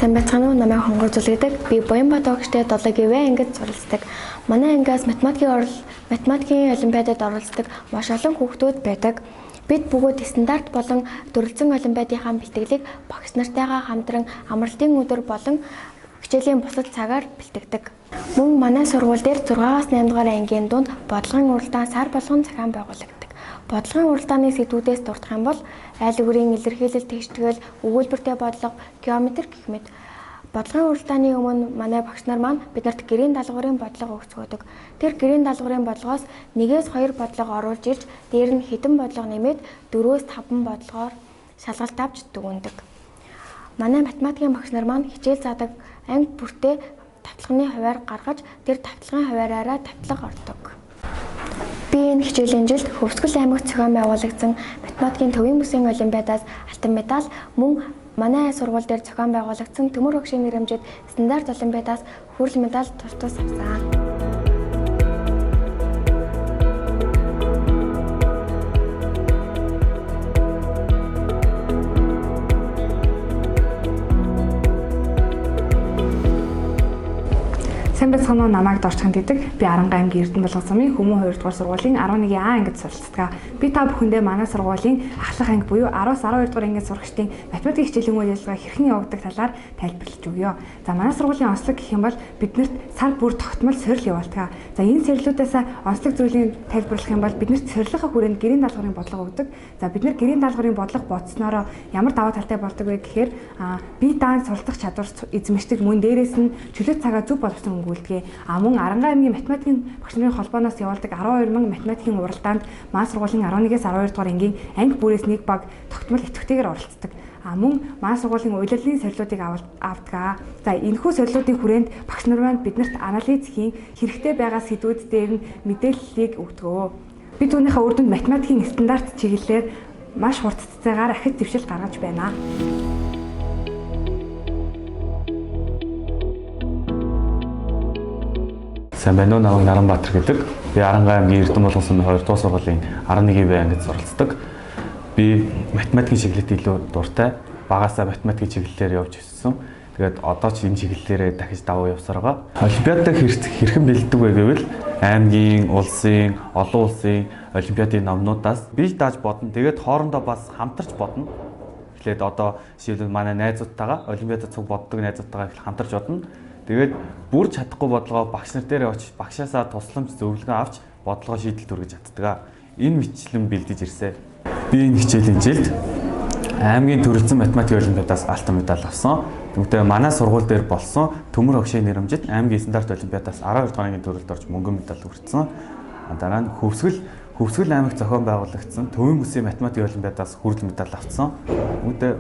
Сайн байцгаана уу? Намайг Хонгорзул гэдэг. Би Буянбат огштой 7Г ангид суралцдаг. Манай ангиас математикийн олимпиадад оролцдог маш олон хүүхдүүд байдаг. Бид бүгд стандарт болон төрөлцөн олимпиадынхаа бэлтгэлийг багш нартайгаа хамтран амралтын өдөр болон хичээлийн бусад цагаар бэлтгэдэг. Мөн манай сургууль дээр 6-8 дугаар ангийн дунд бодлогын уралдаан сар болгон захиан байгуулагддаг. Бодлогын уралдааны сэдвүүдээс дурдах юм бол айл өрийн илэрхийлэл тэгштгэл, өгүүлбэртэй бодлого, геометри гэх мэт. Бодлогын уралдааны өмнө манай багш нар маань биднэрт гэрийн даалгаврын бодлого өгцгөөдөг. Тэр гэрийн даалгаврын бодлогоос 1-2 бодлого оруулж ирж, дээр нь хэдэн бодлого нэмээд 4-5 бодлогоор шалгалт авч дүгнэдэг. Манай математикийн багш нар маань хичээл заадаг анги бүртээ тавталганы хуваар гаргаж, тэр тавталгын хуваараараа тавтлага ордог. Би энэ хичээлийн жилд Хөвсгөл аймагт зохион байгуулагдсан математикийн төвийн бүсийн олимпиадаас алтан медаль, мөн манай сургууль дээр зохион байгуулагдсан төмөр багшийн нэрэмжит стандарт олимпиадаас хүрэл медаль тус авсан. Сайн байцгаана уу, намайг Дорчхан гэдэг. Би Аранга аймгийн Эрдэнэ Булган сумын Хүмүүн 2 дугаар сургуулийн 11А ангид суралцдаг. Би та бүхэндээ манай сургуулийн ахлах анги буюу 10-12 дугаар ангийн сурагчдын математик хичээлийн үйл ажиллагаа хэрхэн явагддаг талаар тайлбарлаж өгье. За манай сургуулийн онцлог гэх юм бол биднэрт сар бүр тогтмол сорил явуулдаг. За энэ сорилуудаас онцлог зүйлийг тайлбарлах юм бол биднэрт сорилгын хүрээнд гэрийн даалгаврын бодлого өгдөг. За бид нэр гэрийн даалгаврын бодлого бодсноороо ямар даваа талтай болдог вэ гэхээр бие даан суралцах чадвар эзэмшдэг, мөн дээрээс нь чөлөөт цагаа зөв боловсон мөн Аранга аймгийн математикийн багш нарын холбооноос явуулдаг 12 мянган математикийн уралдаанд манай сургуулийн 11-ээс 12 дугаар ангийн анги бүрээс нэг баг тогтмол идэвхтэйгээр оролцдог. Мөн манай сургуулийн уялалын сорилуудыг авдаг. За энэхүү сорилуудын хүрээнд багш нар маань биднэрт анализ хийн, хэрэгтэй байгаа сэдвүүд дээр нь мэдээллийг өгдөг. Бид түүнийхээ үр дүнд математикийн стандарт чиглэлээр маш хурццайгаар ахиц дэвшил гаргаж байна. Сайн байна уу, намайг Наранбаатар гэдэг. Би Аранга аймгийн Эрдэнэ Булган сумын 2 дугаар сургуулийн 11Б ангид суралцдаг. Би математикийн чиглэлд илүү дуртай. Багаасаа математикийн чиглэлээр явж өссөн. Тэгээд одоо ч энэ чиглэлээрээ дахиж давуу явсаар байгаа. Олимпиадад хэрхэн бэлддэг вэ гэвэл аймгийн, улсын, олон улсын олимпиадын номнуудаас бие дааж бодно. Тэгээд хоорондоо бас хамтарч бодно. Эхлээд одоо жишээлбэл манай найзуудтайгаа олимпиадад цуг боддог найзуудтайгаа их хамтарч бодно. Тэгээд бүр чадахгүй бодлогоо багш нар дээр очиж багшаасаа тусламж зөвлөгөө авч бодлогоо шийдэл төргөж чаддаг. Энэ мэтчлэн бэлдэж ирсэн. Би энэ хичээлийн жилд аймгийн төрөлцсөн математикийн олимпиадаас алтан медаль авсан. Тэгвэл манай сургууль дээр болсон төмөр багшийн нэрэмжит аймгийн стандарт олимпиадаас 12 дугаар ангийн төрөлд орж мөнгөн медаль хүртсэн. Дараа нь Хөвсгөл аймагт зохион байгуулагдсан төвийн бүсийн математикийн олимпиадаас хүрэл медаль авсан.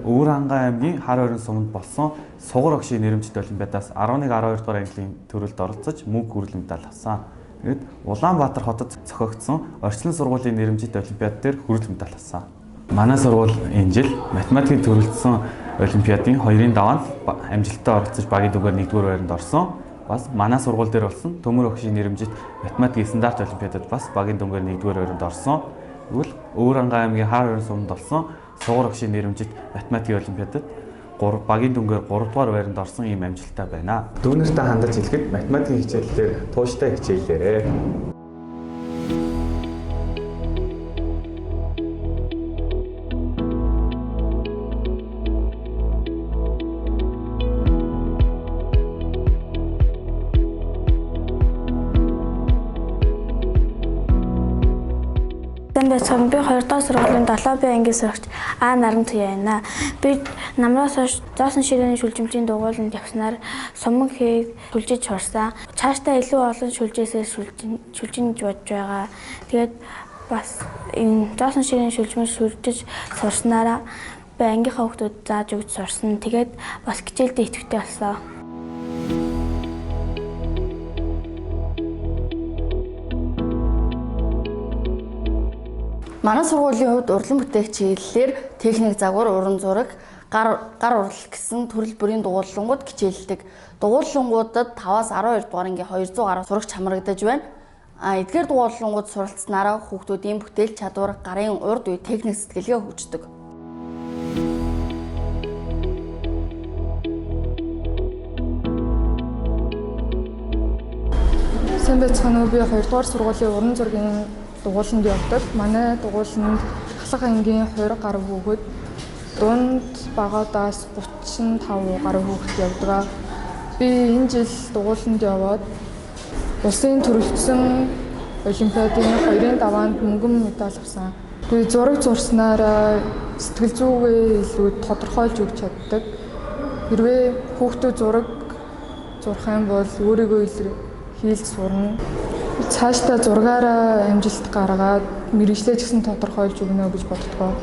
Өвранга аймгийн хар ойрын суманд болсон сугар багшийн нэрэмжит олимпиадаас 11-12 дугаар английн төрөлд оролцож мөнгө хүрэл медаль авсан. Тэгээд Улаанбаатар хотод зохиогдсон орчлон сургуулийн нэрэмжит олимпиад дээр хүрэл медаль авсан. Манай сургууль энэ жил математикийн төрөлцсөн олимпиадын 2-ын даваанд амжилттай оролцож багийн дүгээр 1-р байранд орсон. Бас манай сургууль дээр болсон төмөр багшийн нэрэмжит математикийн стандарт олимпиадад бас багийн дүнгээр 1-р байранд орсон. Тэгвэл Өвранга аймгийн хар ойрын суманд болсон сугар багшийн нэрэмжит математикийн олимпиадад багийн дүнгээр 3-р байранд орсон ийм амжилттай байна. Дүүнертэй хандаж хэлэхэд математикийн хичээллээр тууштай хичээллээрээ. Би 2 дахь сургуулийн 7Б ангийн сурагч А Наран Туяа байна. Би намраас хойш зоосон ширээний шүлжимжийн дугууланд явснаар суман хээг шүлжиж сурсан. Цаашдаа илүү олон шүлжээсээ шүлжин гэж бодож байгаа. Тэгээд бас энэ зоосон ширээний шүлжмээр шүлжиж сурснараа би ангийнхаа хүүхдүүд зааж өгч сурсан. Тэгээд бас хичээлдээ идэвхтэй болсон. Манай сургуулийн хувьд урлан бүтээх чиглэлээр техник загвар, уран зураг, гар урлал гэсэн төрөл бүрийн дугууллангууд хичээлдэг. Дугууллангуудад 5-аас 12 дугаар ангийн 200 гаруй сурагч хамрагдаж байна. Эдгээр дугууллангууд суралцсанараа хүүхдүүдийн бүтээл чадвар, гарын урд үе техник сэтгэлгээ хөгждөг. сайн байцгаана уу? Би 2 дугаар сургуулийн уран зургийн дугууланд явдаг. Манай дугууланд Ахлах ангийн 20 гаруй хүүхэд дунд багаадаас 35 гаруй хүүхэд явдаг. Би энэ жил дугууланд яваад улсын төрөлхтсөн олимпиадын 2-ын даваанд мөнгөн медаль авсан. Би зураг зурснараа сэтгэл зүгээ илүү тодорхойлж өгч чаддаг. Хэрвээ хүүхдүүд зураг зурх юм бол өөрийгөө хийлж сурна. Цаашдаа зургаараа амжилт гаргаад мэрэгчлээ ч гэсэн тодорхойлж өгнө гэж боддгоо.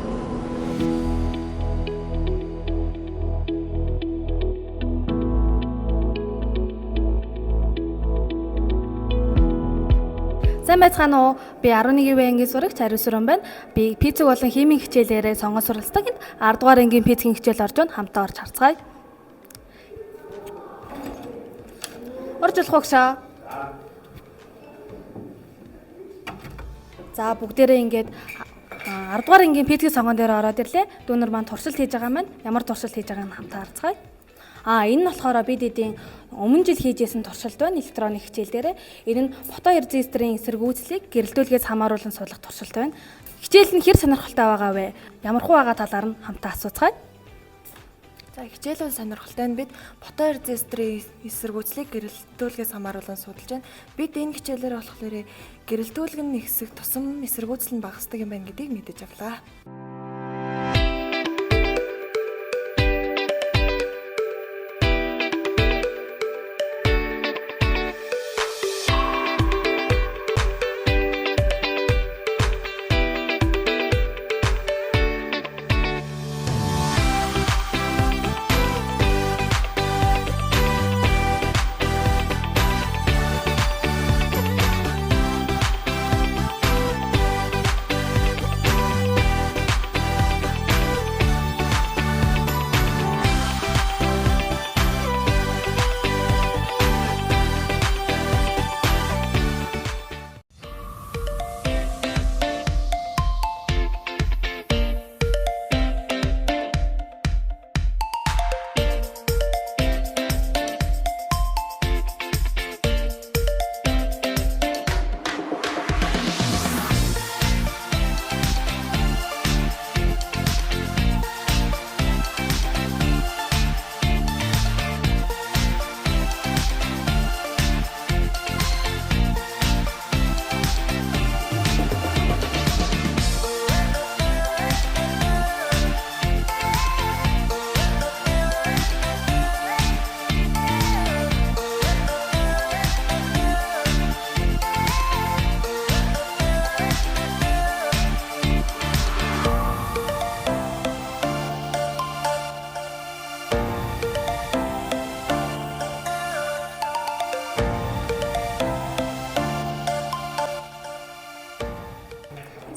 Сайн байцгаана уу? Би 11-ийн ангийн сурагч Ариусран байна. Би физик болон химийн хичээлээрээ сонгож суралцдаг. 10 дугаар ангийн физикийн хичээл орж байна. Хамтаа орж харцгаая. Орж болох багшаа. За бүгдээрээ ингээд 10 дугаар ангийн физикийн сонгон дээр ороод ирлээ. Дүүнер маань туршилт хийж байгаа маань ямар туршилт хийж байгааг нь хамтаа харцгаая. Энэ нь болохоор бид эдийн өмнө жил хийжсэн туршилт байна электроник хичээл дээр. Энэ нь фото резисторын эсэргүүцлийг гэрэлтүүлгээс хамааруулан судлах туршилт байна. Хичээл нь хэр сонирхолтой байгаа вэ? Ямар хуу байгаа талаар нь хамтаа асууцгаая. За хичээл бол сонирхолтой нь бид фото резисторын эсэргүүцлийг гэрэлтүүлгээс хамааруулан судалж байна. Бид энэ хичээлээр болохоор гэрэлтүүлэг нь хэсэг тусам эсэргүүцэл нь багасдаг юм байна гэдгийг мэдэж авлаа.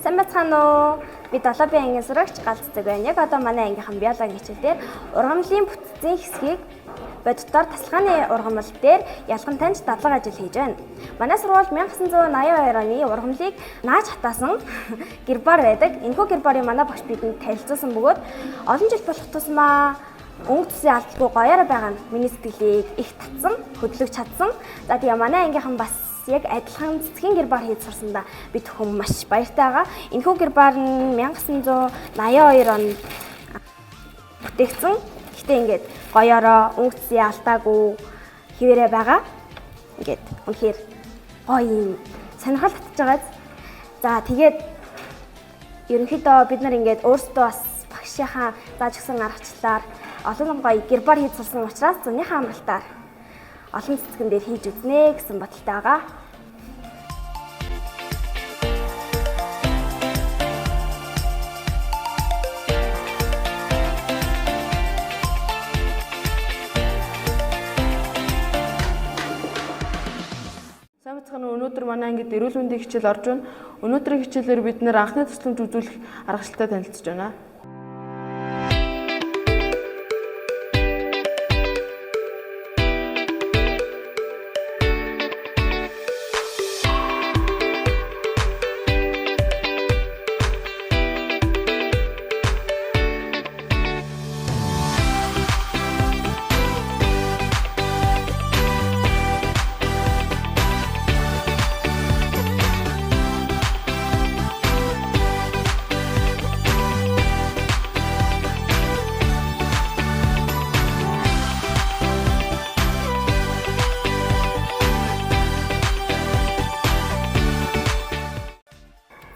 Сайн байцгаана уу? Би 7-ийн ангийн сурагч Галцдаг байна. Яг одоо манай ангийнхан биологи хичээл дээр ургамлын бүтцийн хэсгийг боддоор тасалгааны ургамал дээр ялган таньж дадлага ажил хийж байна. Манай сургууль 1982 оны ургамлыг нааж хатаасан гэрбар байдаг. Энэхүү гэрбарыг манай багш бидэнд танилцуулсан бөгөөд олон жил болох тусмаа өнгө төсөө алдалгүй гоёор байгаа нь миний сэтгэлийг их татсан, хөдлөж чадсан. За тэгээ манай ангийнхан бас яг адилхан цэцгийн гэрбар хийж сурсандаа би төхөн маш баяртай байгаа. Энэхүү гэрбар нь 1982 онд бүтээгдсэн. Гэхдээ ингээд гоёороо өнгө төсөө алдаагүй хിവэрэ байгаа. Ингээд үнэхээр гоё юм сонирхол татж байгааз. За тэгээд ерөнхийдөө бид нар ингээд өөрсдөө бас багшийнхаа зааж өгсөн аргачлалаар олон гоё гэрбар хийж сурсан учраас зунийхаа амралтаар олон цэцгэн дээр хийж үзнэ гэсэн бодолтой байгаа. Сайн байцгаана уу? Өнөөдөр манай ангид эрүүл мэндийн хичээл орж байна. Өнөөдрийн хичээлээр бид нэр анхны тусламж үзүүлэх аргачлалтай танилцж байна.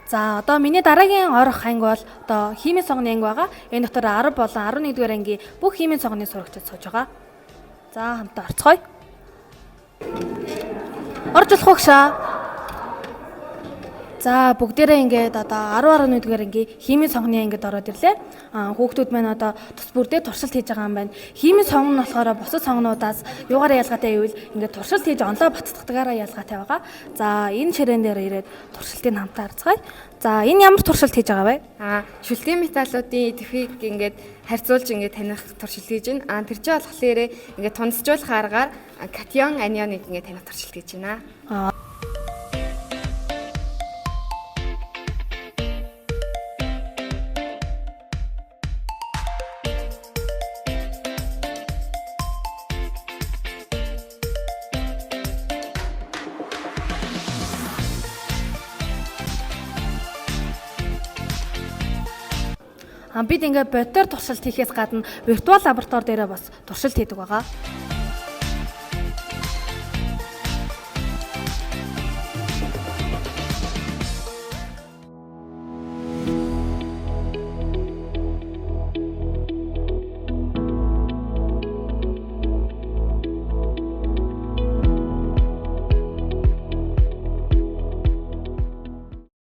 За одоо миний дараагийн орох анги бол одоо химийн цогны анги байгаа. Энэ дотор 10 болон 11-р ангийн бүх химийн цогны сурагчид сууж байгаа. За хамтаа орцгоё. Орж болох уу гшаа? За бүгдээрээ ингээд одоо 10-11-р ангийн химийн цогны ангид ороод ирлээ. Хүүхдүүд маань одоо тус бүрдээ туршилт хийж байгаа юм байна. Химийн цогн нь болохоор бусад цогнуудаас юугаараа ялгаатай гэвэл ингээд туршилт хийж онлоо баттгаагаараа ялгаатай байгаа. За энэ ширээн дээр ирээд туршилтыг хамтаа харцгаая. За энэ ямар туршилт хийж байгаа вэ? Шүлтгийн металлуудын идэвхийг ингээд харьцуулж ингээд таних туршилт хийж байна. Тэр чинь болохоор ингээд тунцжуулах аргаар катион, анионыг ингээд таних туршилт хийж байна. Бид ингээд бодитоор туршилт хийхээс гадна виртуал лаборатори дээрээ бас туршилт хийдэг байгаа.